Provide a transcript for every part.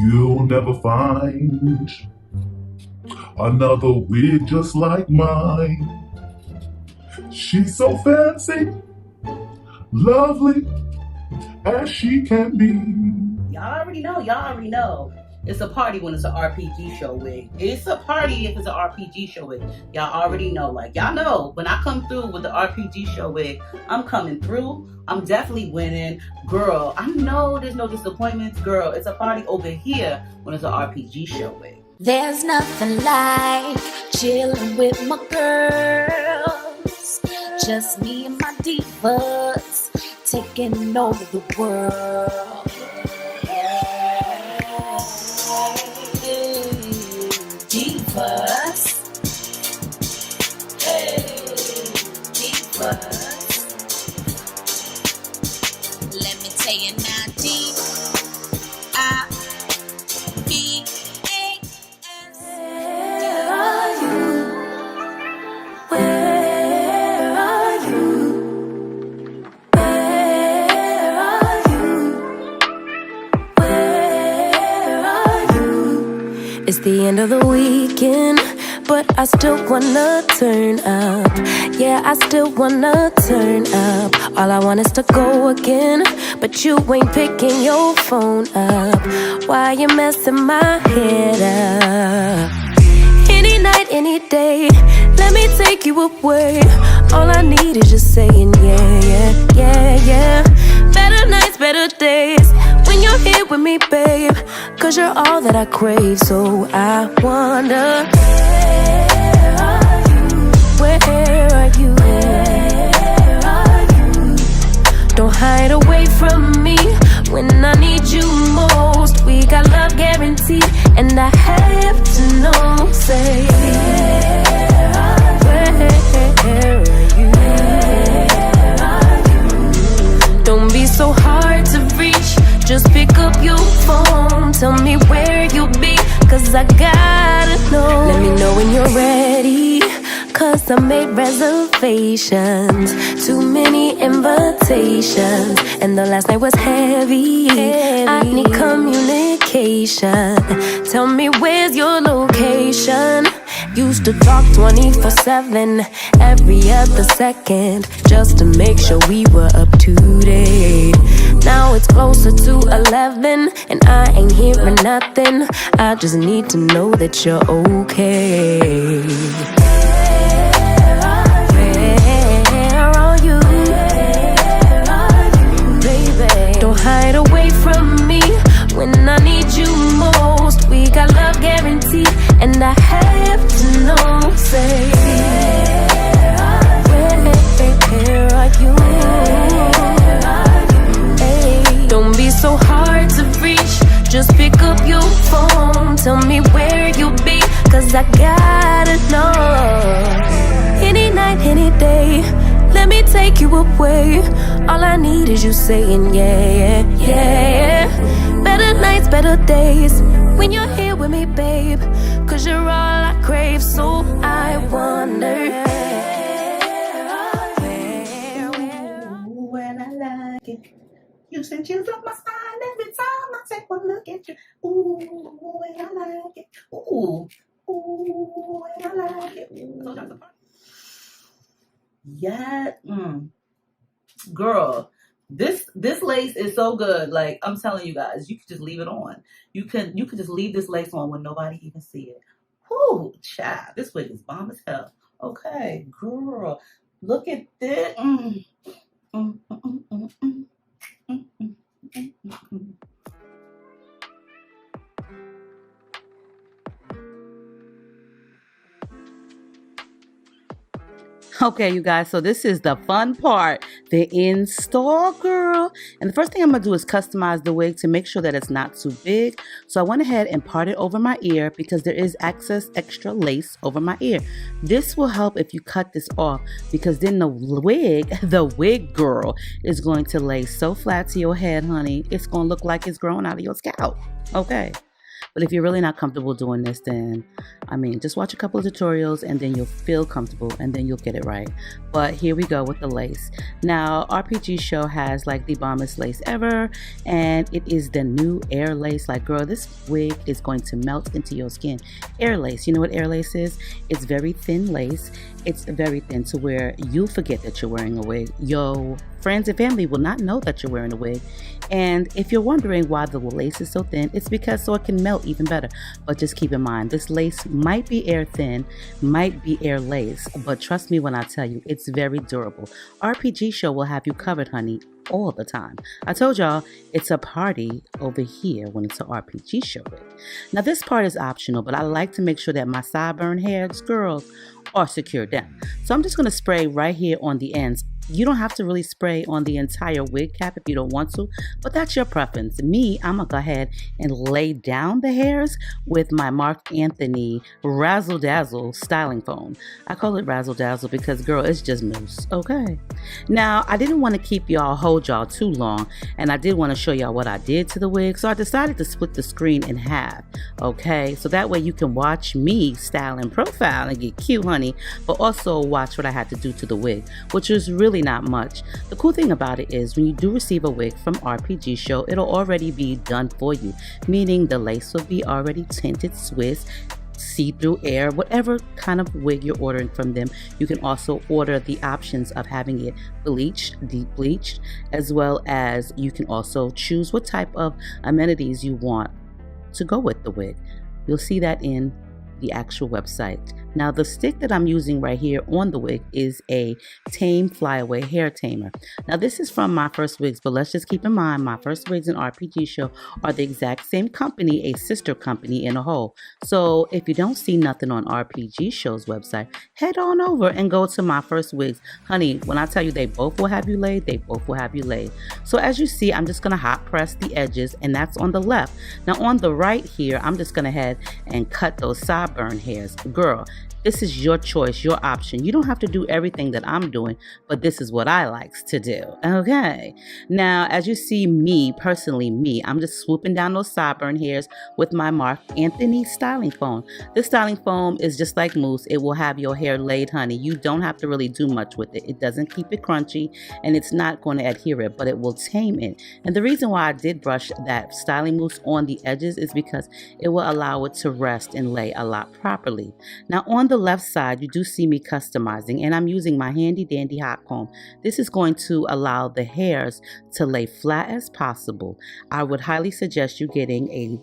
You'll never find another wig just like mine. She's so fancy, lovely as she can be. Y'all already know. It's a party when it's an RPG show wig. It's a party if it's an RPG show wig. Y'all already know. Like, y'all know, when I come through with the RPG show wig, I'm coming through. I'm definitely winning. Girl, I know there's no disappointments. Girl, it's a party over here when it's an RPG show wig. There's nothing like chilling with my girls. Just me and my divas taking over the world. Divas. Hey, divas. Let me tell you now, D-I-B-A-S. Where are you? Where are you? Where are you? Where are you? It's the end of the weekend, but I still wanna turn up. Yeah, I still wanna turn up. All I want is to go again, but you ain't picking your phone up. Why you messing my head up? Any night, any day, let me take you away. All I need is just saying yeah, yeah, yeah, yeah. Better nights, better days, when you're here with me, babe. Cause you're all that I crave, so I wonder, where are you? Where are you? Where are you? Don't hide away from me when I need you most. We got love guaranteed, and I have to know, say, where are you? Where are you? Don't be so hard to reach, just pick up your phone. Tell me where you'll be, cause I gotta know. Let me know when you're ready, cause I made reservations. Too many invitations, and the last night was heavy. I need communication. Tell me where's your location. Used to talk 24/7, every other second, just to make sure we were up to date. Now it's closer to 11, and I ain't hearing nothing. I just need to know that you're okay. Where are you? Where are you, baby? Don't hide away from me when I need you most. We got love guaranteed, and I have to know, say, where are you? Hey, don't be so hard to reach, just pick up your phone. Tell me where you'll be, cause I gotta know. Any night, any day, let me take you away. All I need is you saying yeah, yeah, yeah. Better nights, better days, when you're here with me, babe. Cause you're all I crave, so I wonder, When I like it, you send chills up my spine every time I take one look at you. Ooh, when I like it. Ooh, when I like it. Ooh. Yeah, girl, this lace is so good. Like, I'm telling you guys, you could just leave it on. You could just leave this lace on when nobody even see it. Whoo, child, this wig is bomb as hell. Okay, girl, look at this. Okay, you guys, so this is the fun part, the install, girl. And the first thing I'm gonna do is customize the wig to make sure that it's not too big. So I went ahead and parted over my ear because there is excess extra lace over my ear. This will help if you cut this off, because then the wig girl is going to lay so flat to your head, honey. It's gonna look like it's growing out of your scalp. Okay. But if you're really not comfortable doing this, then I mean, just watch a couple of tutorials and then you'll feel comfortable and then you'll get it right. But here we go with the lace. Now, RPGSHOW has like the bombest lace ever, and it is the new air lace. Like, girl, this wig is going to melt into your skin. Air lace, you know what air lace is? It's very thin lace. It's very thin to where you'll forget that you're wearing a wig. Your friends and family will not know that you're wearing a wig. And if you're wondering why the lace is so thin, it's because so it can melt even better. But just keep in mind, this lace might be air thin, might be air lace, but trust me when I tell you, it's very durable. RPGSHOW will have you covered, honey, all the time. I told y'all it's a party over here when it's an RPGSHOW wig. Now this part is optional, but I like to make sure that my sideburn hairs, girls, are secured down. So I'm just going to spray right here on the ends. You don't have to really spray on the entire wig cap if you don't want to, but that's your preference. Me, I'm gonna go ahead and lay down the hairs with my Marc Anthony Razzle Dazzle styling foam. I call it Razzle Dazzle because, girl, it's just mousse, okay? Now, I didn't want to hold y'all too long, and I did want to show y'all what I did to the wig, so I decided to split the screen in half, okay? So that way you can watch me style and profile and get cute, honey, but also watch what I had to do to the wig, which was really not much. The cool thing about it is when you do receive a wig from RPGSHOW, it'll already be done for you, meaning the lace will be already tinted Swiss, see-through air, whatever kind of wig you're ordering from them. You can also order the options of having it bleached, deep bleached, as well as you can also choose what type of amenities you want to go with the wig. You'll see that in the actual website. Now the stick that I'm using right here on the wig is a Tame Flyaway hair tamer. Now this is from My First Wigs, but let's just keep in mind My First Wigs and RPGSHOW are the exact same company, a sister company in a whole. So if you don't see nothing on RPGSHOW's website, head on over and go to My First Wigs. Honey, when I tell you they both will have you laid, they both will have you laid. So as you see, I'm just gonna hot press the edges, and that's on the left. Now on the right here, I'm just gonna head and cut those sideburn hairs. Girl, this is your choice, your option. You don't have to do everything that I'm doing, but this is what I likes to do, okay? Now, as you see me, personally me, I'm just swooping down those sideburn hairs with my Marc Anthony styling foam. This styling foam is just like mousse. It will have your hair laid, honey. You don't have to really do much with it. It doesn't keep it crunchy, and it's not going to adhere it, but it will tame it. And the reason why I did brush that styling mousse on the edges is because it will allow it to rest and lay a lot properly. Now, on the left side, you do see me customizing, and I'm using my handy dandy hot comb. This is going to allow the hairs to lay flat as possible. I would highly suggest you getting a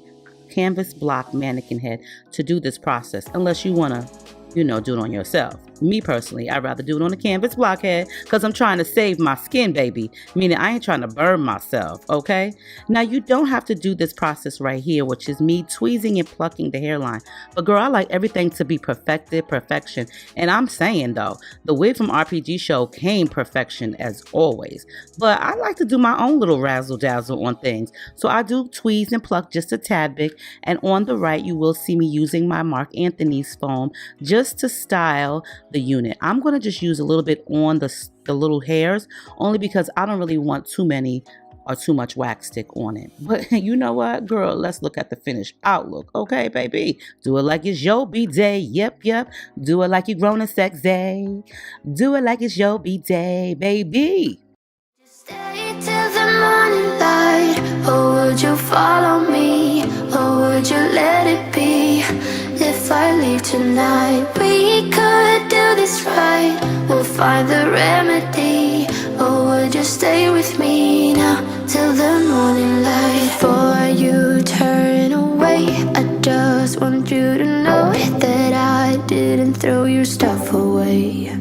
canvas block mannequin head to do this process, unless you want to, you know, do it on yourself. Me personally, I'd rather do it on a canvas blockhead because I'm trying to save my skin, baby. Meaning I ain't trying to burn myself, okay? Now, you don't have to do this process right here, which is me tweezing and plucking the hairline. But girl, I like everything to be perfection. And I'm saying though, the wig from RPGSHOW came perfection as always. But I like to do my own little razzle dazzle on things. So I do tweeze and pluck just a tad bit. And on the right, you will see me using my Marc Anthony's foam just to style the unit. I'm going to just use a little bit on the little hairs, only because I don't really want too many or too much wax stick on it. But you know what, girl, let's look at the finished outlook, okay, baby? Do it like it's your B-day, yep. Do it like you're grown and sexy. Do it like it's your B-day, baby. Stay till the morning light, or would you follow me, or would you let it be? If I leave tonight, we could do this right. We'll find the remedy. Or would you stay with me now till the morning light? Before you turn away, I just want you to know that I didn't throw your stuff away.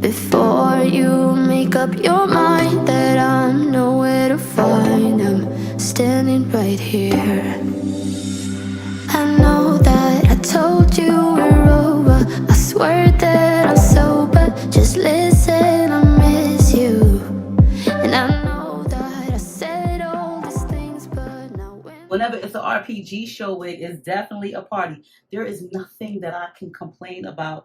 Before you make up your mind that I'm nowhere to find, I'm standing right here. I know that I told you we're over. I swear that I'm sober. Just listen, I miss you. And I know that I said all these things, but now whenever it's an RPGSHOW wig, it's definitely a party. There is nothing that I can complain about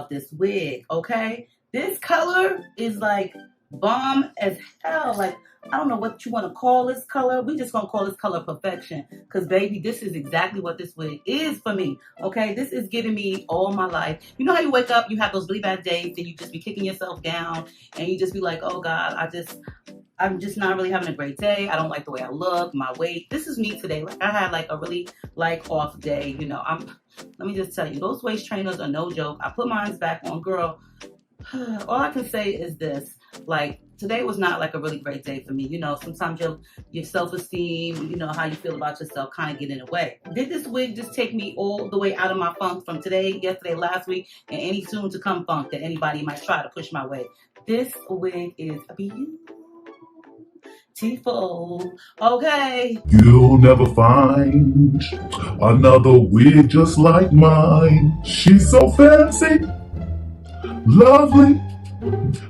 this wig, okay? This color is like bomb as hell. Like, I don't know what you want to call this color. We just gonna call this color perfection. Cause baby, this is exactly what this wig is for me. Okay, this is giving me all my life. You know how you wake up, you have those really bad days, and you just be kicking yourself down, and you just be like, oh God, I'm just not really having a great day. I don't like the way I look, my weight. This is me today. Like, I had like a really like off day. You know, let me just tell you, those waist trainers are no joke. I put mine back on, girl. All I can say is this, like, today was not like a really great day for me. You know, sometimes your self-esteem, you know, how you feel about yourself kind of get in the way. Did this wig just take me all the way out of my funk from today, yesterday, last week, and any soon to come funk that anybody might try to push my way? This wig is beautiful. Okay. You'll never find another wig just like mine. She's so fancy, lovely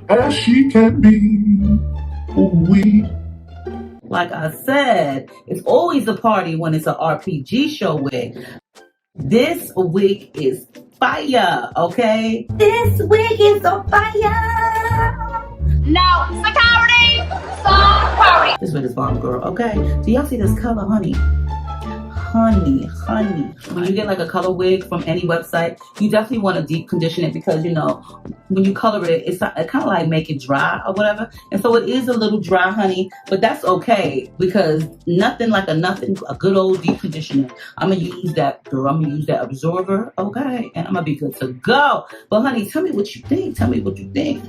as she can be. Ooh-wee. Like I said, it's always a party when it's an RPG show wig. This wig is fire, okay? This wig is on fire. No, security! Security! This wig is bomb, girl, okay? Do y'all see this color, honey? Honey. When you get like a color wig from any website, you definitely want to deep condition it because, you know, when you color it, it kind of like make it dry or whatever. And so it is a little dry, honey, but that's okay because nothing like a good old deep conditioner. I'm going to use that, girl. I'm going to use that absorber, okay? And I'm going to be good to go. But honey, tell me what you think. Tell me what you think.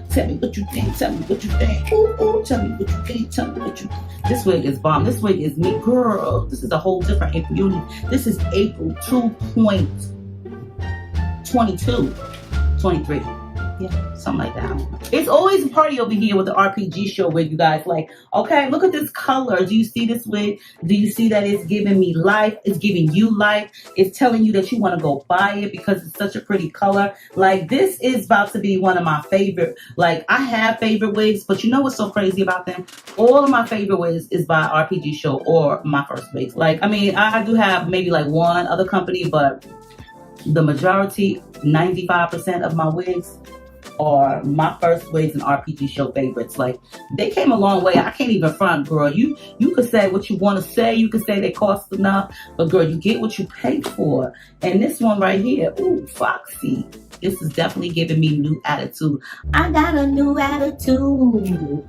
Tell me what you think. Tell me what you think. Ooh, tell me what you think. Tell me what you think. This wig is bomb. This wig is me, girl. This is a whole different April unit. This is April 2.22, 23. Yeah, something like that. It's always a party over here with the RPG show wig, you guys. Like, okay, look at this color. Do you see this wig? Do you see that it's giving me life? It's giving you life. It's telling you that you want to go buy it because it's such a pretty color. Like, this is about to be one of my favorite. Like, I have favorite wigs, but you know what's so crazy about them? All of my favorite wigs is by RPG show or my first wigs. Like, I mean, I do have maybe like one other company, but the majority, 95% of my wigs are my first wigs and RPG show favorites. Like, they came a long way. I can't even front, girl. You could say what you want to say. You could say they cost enough, but girl, you get what you pay for. And this one right here, ooh, Foxy. This is definitely giving me new attitude. I got a new attitude.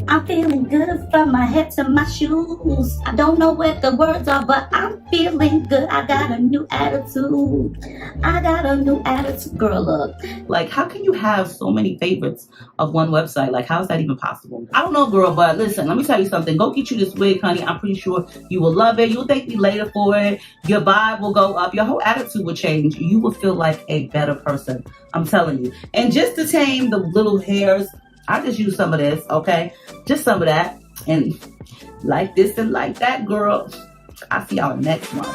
I'm feeling good from my head to my shoes. I don't know what the words are, but I'm feeling good. I got a new attitude. I got a new attitude. Girl, look. Like, how can you have so many favorites of one website? Like, how is that even possible? I don't know, girl, but listen, let me tell you something. Go get you this wig, honey. I'm pretty sure you will love it. You'll thank me later for it. Your vibe will go up. Your whole attitude will change. You will feel like a better person. I'm telling you. And just to tame the little hairs, I just use some of this, okay? Just some of that. And like this and like that, girl. I'll see y'all next one.